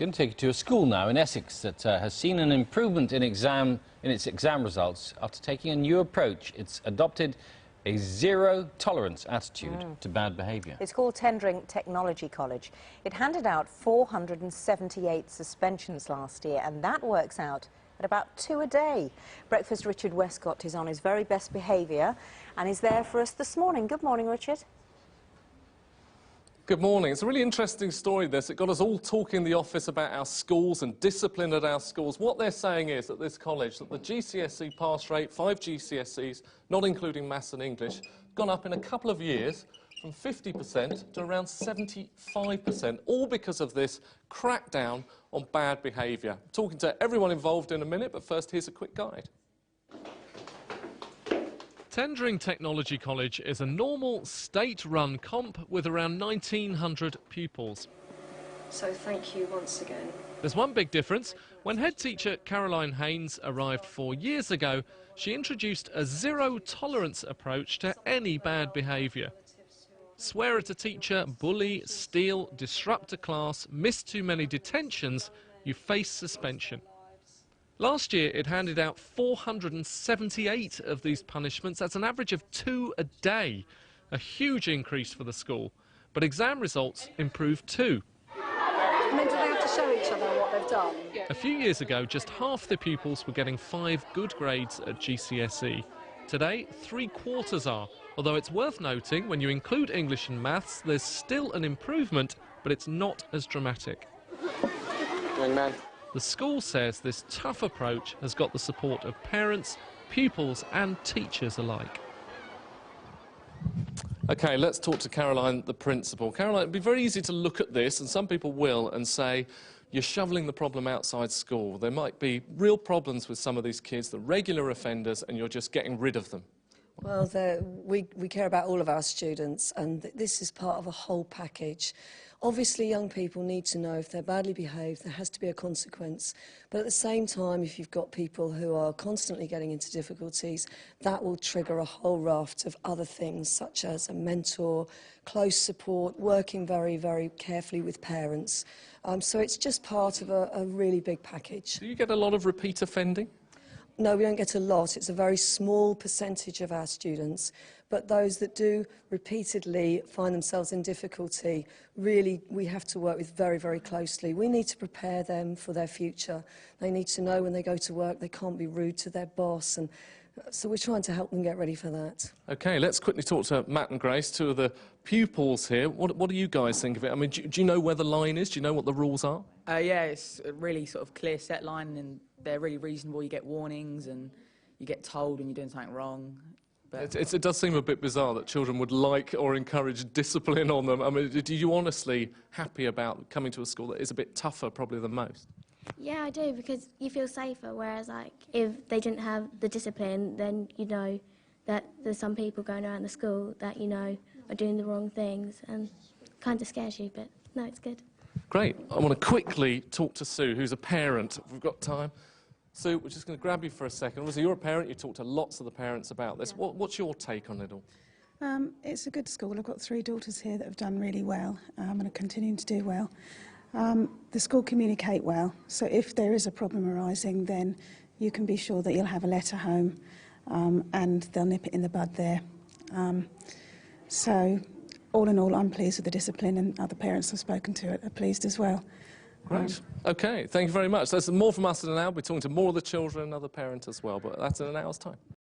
Going to take you to a school now in Essex that has seen an improvement in its exam results after taking a new approach. It's adopted a zero-tolerance attitude to bad behaviour. It's called Tendring Technology College. It handed out 478 suspensions last year, and that works out at about 2 a day. Breakfast Richard Westcott is on his very best behaviour and is there for us this morning. Good morning, Richard. Good morning. It's a really interesting story, this. It got us all talking in the office about our schools and discipline at our schools. What they're saying is at this college that the GCSE pass rate, 5 GCSEs, not including maths and English, gone up in a couple of years from 50% to around 75%, all because of this crackdown on bad behaviour. Talking to everyone involved in a minute, but first here's a quick guide. Tendring Technology College is a normal state-run comp with around 1,900 pupils. So thank you once again. There's one big difference. When head teacher Caroline Haynes arrived 4 years ago, she introduced a zero-tolerance approach to any bad behaviour. Swear at a teacher, bully, steal, disrupt a class, miss too many detentions, you face suspension. Last year, it handed out 478 of these punishments. That's an average of 2 a day, a huge increase for the school. But exam results improved too. I mean, do they have to show each other what they've done? A few years ago, just half the pupils were getting 5 good grades at GCSE. Today, 3/4 are, although it's worth noting, when you include English and maths, there's still an improvement, but it's not as dramatic. Young man. The school says this tough approach has got the support of parents, pupils and teachers alike. OK, let's talk to Caroline, the principal. Caroline, it'd be very easy to look at this, and some people will, and say, you're shoveling the problem outside school. There might be real problems with some of these kids, the regular offenders, and you're just getting rid of them. Well, we care about all of our students, and this is part of a whole package. Obviously, young people need to know if they're badly behaved, there has to be a consequence. But at the same time, if you've got people who are constantly getting into difficulties, that will trigger a whole raft of other things, such as a mentor, close support, working very, very carefully with parents. So it's just part of a really big package. Do you get a lot of repeat offending? No, we don't get a lot. It's a very small percentage of our students. But those that do repeatedly find themselves in difficulty, really, we have to work with very, very closely. We need to prepare them for their future. They need to know when they go to work they can't be rude to their boss. And so we're trying to help them get ready for that. OK, let's quickly talk to Matt and Grace, two of the pupils here. What do you guys think of it? I mean, do you know where the line is? Do you know what the rules are? Yeah, it's a really sort of clear set line, and they're really reasonable. You get warnings and you get told when you're doing something wrong. But It does seem a bit bizarre that children would like or encourage discipline on them. I mean, do you honestly happy about coming to a school that is a bit tougher probably than most? Yeah, I do, because you feel safer, whereas like if they didn't have the discipline, then you know that there's some people going around the school that you know are doing the wrong things, and kind of scares you, but no, it's good. Great. I want to quickly talk to Sue, who's a parent. If we've got time. Sue, we're just going to grab you for a second. Obviously, you're a parent. You talk to lots of the parents about this. Yeah. What's your take on it all? It's a good school. I've got 3 daughters here that have done really well and are continuing to do well. The school communicate well, so if there is a problem arising, then you can be sure that you'll have a letter home and they'll nip it in the bud there. So, all in all, I'm pleased with the discipline, and other parents I've spoken to are pleased as well. Great. OK, thank you very much. There's more from us in an hour. We're talking to more of the children and other parents as well, but that's in an hour's time.